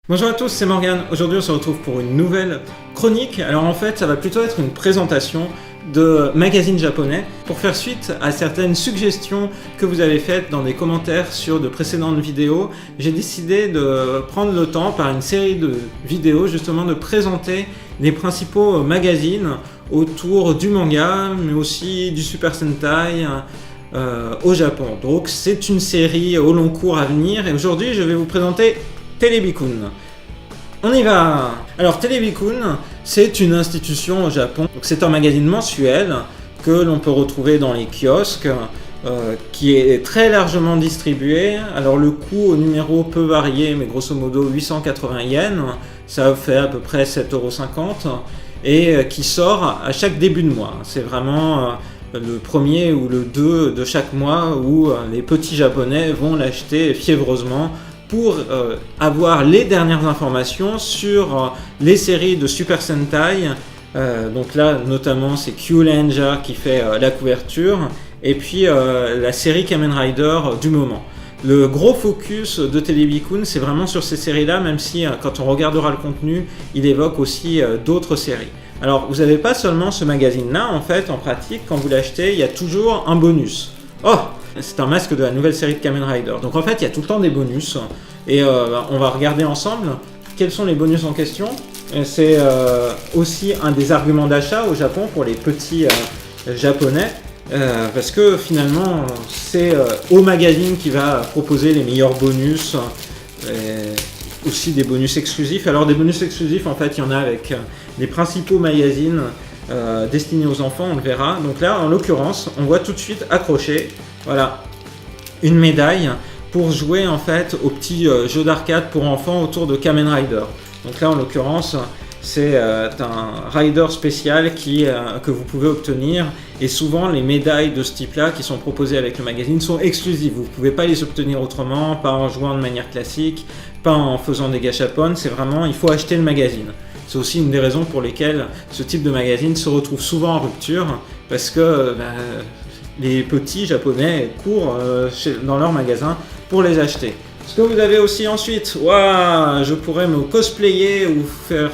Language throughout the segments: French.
Bonjour à tous, c'est Morgane. Aujourd'hui on se retrouve pour une nouvelle chronique. Alors en fait ça va plutôt être une présentation de magazines japonais pour faire suite à certaines suggestions que vous avez faites dans des commentaires sur de précédentes vidéos. J'ai décidé de prendre le temps par une série de vidéos justement de présenter les principaux magazines autour du manga mais aussi du Super Sentai au Japon. Donc c'est une série au long cours à venir et aujourd'hui je vais vous présenter Télébi-kun. On y va. Alors Télébi-kun, c'est une institution au Japon. Donc, c'est un magazine mensuel que l'on peut retrouver dans les kiosques, qui est très largement distribué. Alors le coût au numéro peut varier, mais grosso modo 880 yens, ça fait à peu près 7,50 €, et qui sort à chaque début de mois. C'est vraiment le premier ou le 2 de chaque mois où les petits japonais vont l'acheter fiévreusement pour avoir les dernières informations sur les séries de Super Sentai. Donc là notamment c'est Kyulenja qui fait la couverture et puis la série Kamen Rider du moment. Le gros focus de Télébi-kun c'est vraiment sur ces séries là, même si quand on regardera le contenu il évoque aussi d'autres séries. Alors vous n'avez pas seulement ce magazine là, en fait en pratique quand vous l'achetez il y a toujours un bonus. Oh, c'est un masque de la nouvelle série de Kamen Rider. Donc en fait il y a tout le temps des bonus et on va regarder ensemble quels sont les bonus en question. C'est aussi un des arguments d'achat au Japon pour les petits japonais, parce que finalement c'est au magazine qui va proposer les meilleurs bonus, aussi des bonus exclusifs. Alors des bonus exclusifs en fait il y en a avec les principaux magazines destinés aux enfants, on le verra. Donc là en l'occurrence on voit tout de suite accroché, voilà, une médaille pour jouer en fait au petit jeu d'arcade pour enfants autour de Kamen Rider. Donc là en l'occurrence c'est un rider spécial que vous pouvez obtenir, et souvent les médailles de ce type là qui sont proposées avec le magazine sont exclusives, vous ne pouvez pas les obtenir autrement, pas en jouant de manière classique, pas en faisant des gachapon, c'est vraiment il faut acheter le magazine. C'est aussi une des raisons pour lesquelles ce type de magazine se retrouve souvent en rupture, parce que les petits japonais courent dans leur magasin pour les acheter. Ce que vous avez aussi ensuite, je pourrais me cosplayer ou faire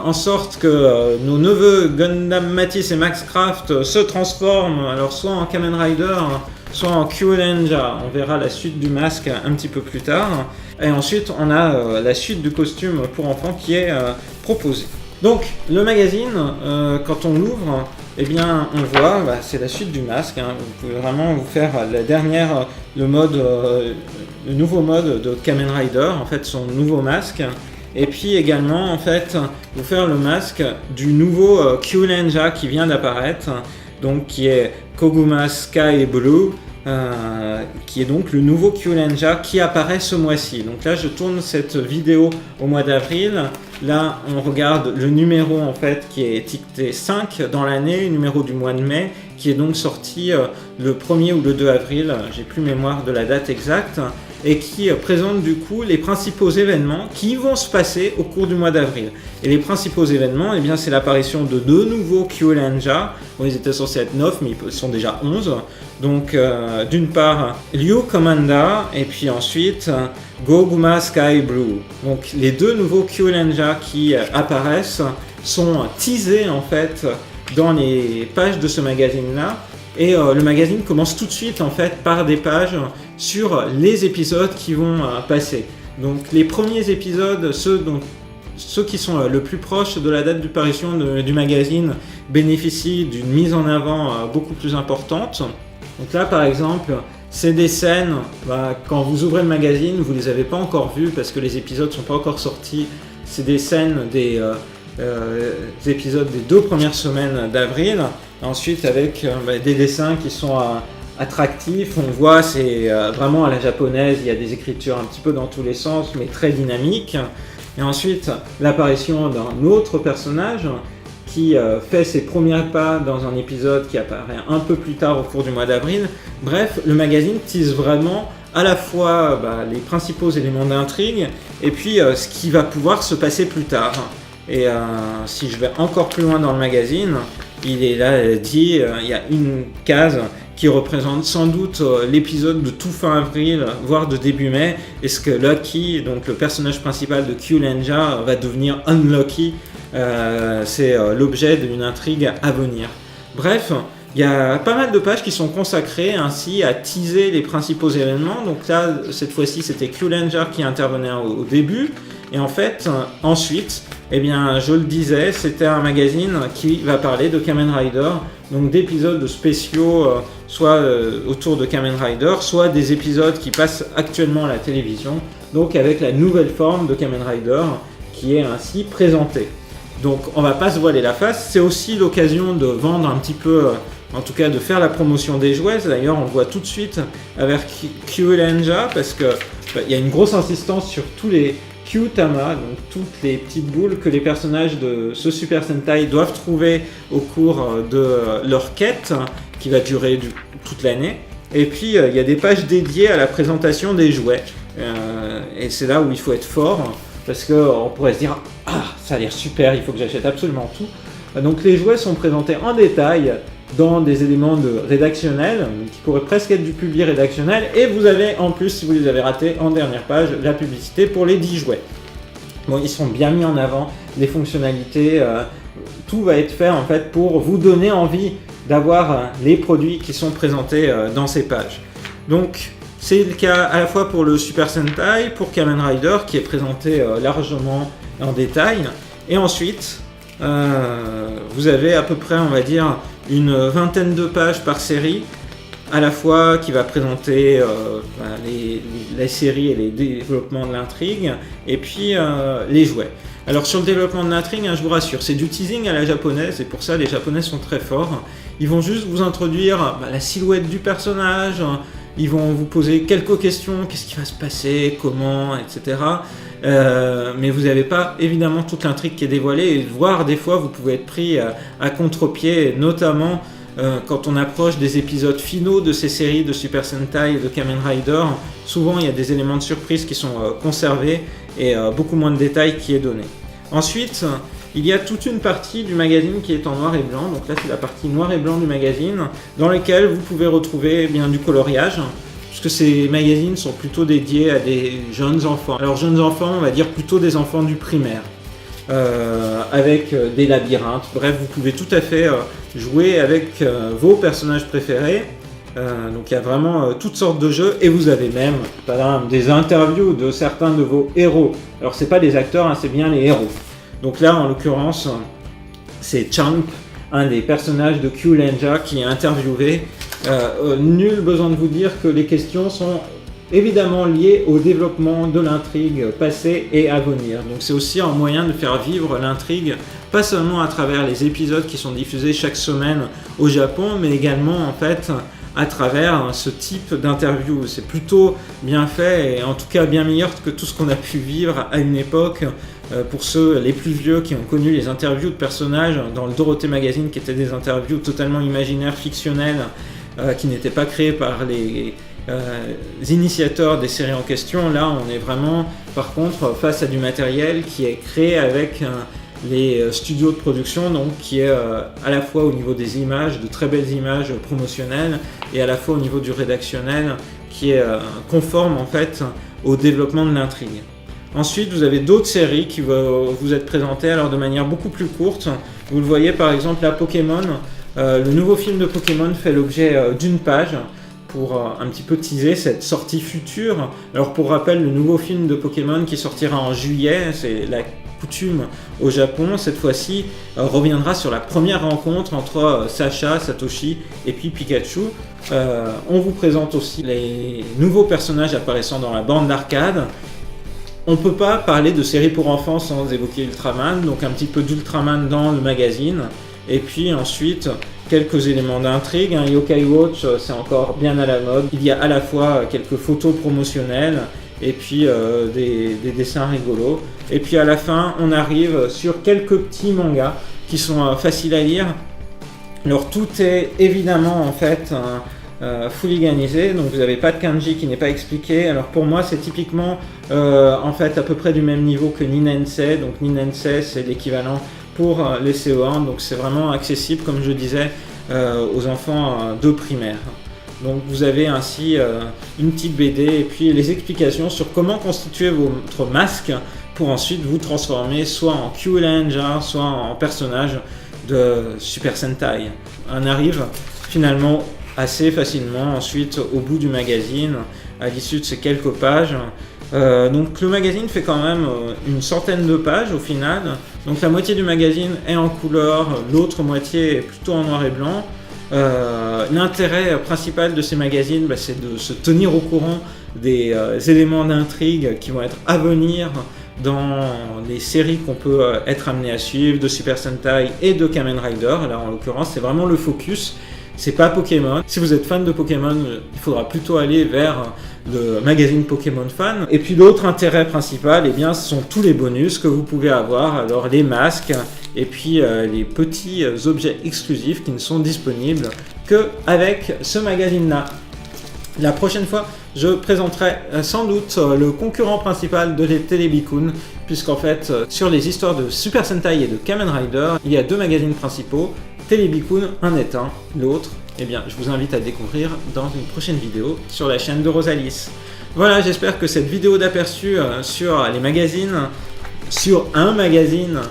en sorte que nos neveux Gundam Matisse et Max Craft se transforment, alors soit en Kamen Rider, soit en Kyulenja. On verra la suite du masque un petit peu plus tard. Et ensuite, on a la suite du costume pour enfants qui est proposée. Donc, le magazine, quand on l'ouvre, eh bien, on voit, c'est la suite du masque. Vous pouvez vraiment vous faire le nouveau mode de Kamen Rider, en fait, son nouveau masque. Et puis également, en fait, vous faire le masque du nouveau Kyulenja qui vient d'apparaître, donc qui est Koguma Sky Blue, qui est donc le nouveau Kyulenja qui apparaît ce mois-ci. Donc là, je tourne cette vidéo au mois d'avril. Là, on regarde le numéro en fait qui est étiqueté 5 dans l'année, numéro du mois de mai, qui est donc sorti le 1er ou le 2 avril, j'ai plus mémoire de la date exacte, et qui présente du coup les principaux événements qui vont se passer au cours du mois d'avril. Et les principaux événements, eh bien, c'est l'apparition de deux nouveaux Kyulenja. Bon, ils étaient censés être 9, mais ils sont déjà 11. Donc, d'une part, Ryu Commander, et puis ensuite, Goguma Sky Blue. Donc, les deux nouveaux Kyulenja qui apparaissent sont teasés en fait dans les pages de ce magazine-là. Et le magazine commence tout de suite en fait par des pages sur les épisodes qui vont passer. Donc les premiers épisodes, ceux qui sont le plus proches de la date de parution du magazine, bénéficient d'une mise en avant beaucoup plus importante. Donc là par exemple, c'est des scènes, quand vous ouvrez le magazine, vous ne les avez pas encore vues parce que les épisodes ne sont pas encore sortis. C'est des scènes des épisodes des 2 premières semaines d'avril. Ensuite avec des dessins qui sont attractifs, on voit c'est vraiment à la japonaise, il y a des écritures un petit peu dans tous les sens mais très dynamiques. Et ensuite l'apparition d'un autre personnage qui fait ses premiers pas dans un épisode qui apparaît un peu plus tard au cours du mois d'avril. Bref, le magazine tease vraiment à la fois les principaux éléments d'intrigue et puis ce qui va pouvoir se passer plus tard. Et si je vais encore plus loin dans le magazine, il est là dit, il y a une case qui représente sans doute l'épisode de tout fin avril, voire de début mai, et ce que Lucky, donc le personnage principal de Kyulenja, va devenir Unlucky. C'est l'objet d'une intrigue à venir. Bref, il y a pas mal de pages qui sont consacrées ainsi à teaser les principaux événements. Donc là, cette fois-ci, c'était Kyulenja qui intervenait au début. Et en fait, ensuite, eh bien, je le disais, c'était un magazine qui va parler de Kamen Rider, donc d'épisodes spéciaux, soit autour de Kamen Rider, soit des épisodes qui passent actuellement à la télévision, donc avec la nouvelle forme de Kamen Rider qui est ainsi présentée. Donc on va pas se voiler la face, c'est aussi l'occasion de vendre un petit peu, en tout cas de faire la promotion des jouets. D'ailleurs on le voit tout de suite avec Kyulenja, parce que il y a une grosse insistance sur tous les Kyutama, donc toutes les petites boules que les personnages de ce Super Sentai doivent trouver au cours de leur quête, qui va durer toute l'année. Et puis il y a des pages dédiées à la présentation des jouets, et c'est là où il faut être fort, parce qu'on pourrait se dire « Ah, ça a l'air super, il faut que j'achète absolument tout ». Donc les jouets sont présentés en détail dans des éléments rédactionnels, qui pourraient presque être du public rédactionnel, et vous avez en plus, si vous les avez ratés, en dernière page, la publicité pour les 10 jouets. Bon, ils sont bien mis en avant, les fonctionnalités, tout va être fait en fait pour vous donner envie d'avoir les produits qui sont présentés dans ces pages. Donc c'est le cas à la fois pour le Super Sentai, pour Kamen Rider qui est présenté largement en détail, et ensuite vous avez à peu près, on va dire, une vingtaine de pages par série, à la fois qui va présenter les séries et les développements de l'intrigue, et puis les jouets. Alors sur le développement de l'intrigue, je vous rassure, c'est du teasing à la japonaise, et pour ça les japonais sont très forts. Ils vont juste vous introduire la silhouette du personnage, ils vont vous poser quelques questions, qu'est-ce qui va se passer, comment, etc. Mais vous n'avez pas évidemment toute l'intrigue qui est dévoilée, et voire des fois vous pouvez être pris à contre-pied, notamment quand on approche des épisodes finaux de ces séries de Super Sentai et de Kamen Rider. Souvent il y a des éléments de surprise qui sont conservés et beaucoup moins de détails qui est donné. Ensuite, il y a toute une partie du magazine qui est en noir et blanc, donc là c'est la partie noir et blanc du magazine, dans laquelle vous pouvez retrouver bien du coloriage, puisque ces magazines sont plutôt dédiés à des jeunes enfants. Alors jeunes enfants, on va dire plutôt des enfants du primaire, avec des labyrinthes. Bref, vous pouvez tout à fait jouer avec vos personnages préférés. Donc il y a vraiment toutes sortes de jeux, et vous avez même des interviews de certains de vos héros. Alors c'est pas des acteurs, c'est bien les héros. Donc là en l'occurrence c'est Champ, un des personnages de Kyulenja qui est interviewé. Nul besoin de vous dire que les questions sont évidemment liées au développement de l'intrigue passée et à venir. Donc c'est aussi un moyen de faire vivre l'intrigue, pas seulement à travers les épisodes qui sont diffusés chaque semaine au Japon, mais également en fait à travers ce type d'interview. C'est plutôt bien fait, et en tout cas bien meilleur que tout ce qu'on a pu vivre à une époque. Pour ceux les plus vieux qui ont connu les interviews de personnages dans le Dorothée Magazine, qui étaient des interviews totalement imaginaires, fictionnelles, qui n'étaient pas créées par les initiateurs des séries en question. Là on est vraiment par contre face à du matériel qui est créé avec les studios de production, donc qui est à la fois au niveau des images, de très belles images promotionnelles, et à la fois au niveau du rédactionnel qui est conforme en fait au développement de l'intrigue. Ensuite, vous avez d'autres séries qui vont vous être présentées, alors de manière beaucoup plus courte. Vous le voyez par exemple là, Pokémon. Le nouveau film de Pokémon fait l'objet d'une page pour un petit peu teaser cette sortie future. Alors pour rappel, le nouveau film de Pokémon qui sortira en juillet, c'est la coutume au Japon, cette fois-ci reviendra sur la première rencontre entre Sacha, Satoshi et puis Pikachu. On vous présente aussi les nouveaux personnages apparaissant dans la bande d'arcade. On ne peut pas parler de série pour enfants sans évoquer Ultraman, donc un petit peu d'Ultraman dans le magazine, et puis ensuite quelques éléments d'intrigue. Yokai Watch, c'est encore bien à la mode. Il y a à la fois quelques photos promotionnelles et puis des dessins rigolos. Et puis à la fin, on arrive sur quelques petits mangas qui sont faciles à lire. Alors tout est évidemment en fait fulliganisé, donc vous n'avez pas de kanji qui n'est pas expliqué. Alors pour moi c'est typiquement en fait à peu près du même niveau que Ninensei. Donc Ninensei c'est l'équivalent pour les CO1, donc c'est vraiment accessible comme je disais aux enfants de primaire. Donc vous avez ainsi une petite BD et puis les explications sur comment constituer votre masque pour ensuite vous transformer soit en Kyuubi, soit en personnage de Super Sentai. On arrive finalement assez facilement ensuite au bout du magazine, à l'issue de ces quelques pages. Donc le magazine fait quand même une centaine de pages au final. Donc la moitié du magazine est en couleur, l'autre moitié est plutôt en noir et blanc. L'intérêt principal de ces magazines, c'est de se tenir au courant des éléments d'intrigue qui vont être à venir dans les séries qu'on peut être amené à suivre de Super Sentai et de Kamen Rider. Là en l'occurrence c'est vraiment le focus, c'est pas Pokémon. Si vous êtes fan de Pokémon, il faudra plutôt aller vers le magazine Pokémon Fan. Et puis l'autre intérêt principal, eh bien, ce sont tous les bonus que vous pouvez avoir, alors les masques et puis les petits objets exclusifs qui ne sont disponibles qu'avec ce magazine-là. La prochaine fois, je présenterai sans doute le concurrent principal de les Télébicoon, puisqu'en fait, sur les histoires de Super Sentai et de Kamen Rider, il y a deux magazines principaux. Télébicoon en est un, l'autre, eh bien, je vous invite à découvrir dans une prochaine vidéo sur la chaîne de Rosalis. Voilà, j'espère que cette vidéo d'aperçu sur les magazines, sur un magazine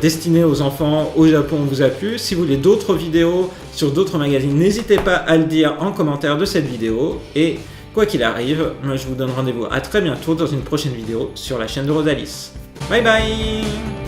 destiné aux enfants au Japon vous a plu. Si vous voulez d'autres vidéos sur d'autres magazines, n'hésitez pas à le dire en commentaire de cette vidéo. Et quoi qu'il arrive, moi je vous donne rendez-vous à très bientôt dans une prochaine vidéo sur la chaîne de Rosalis. Bye bye!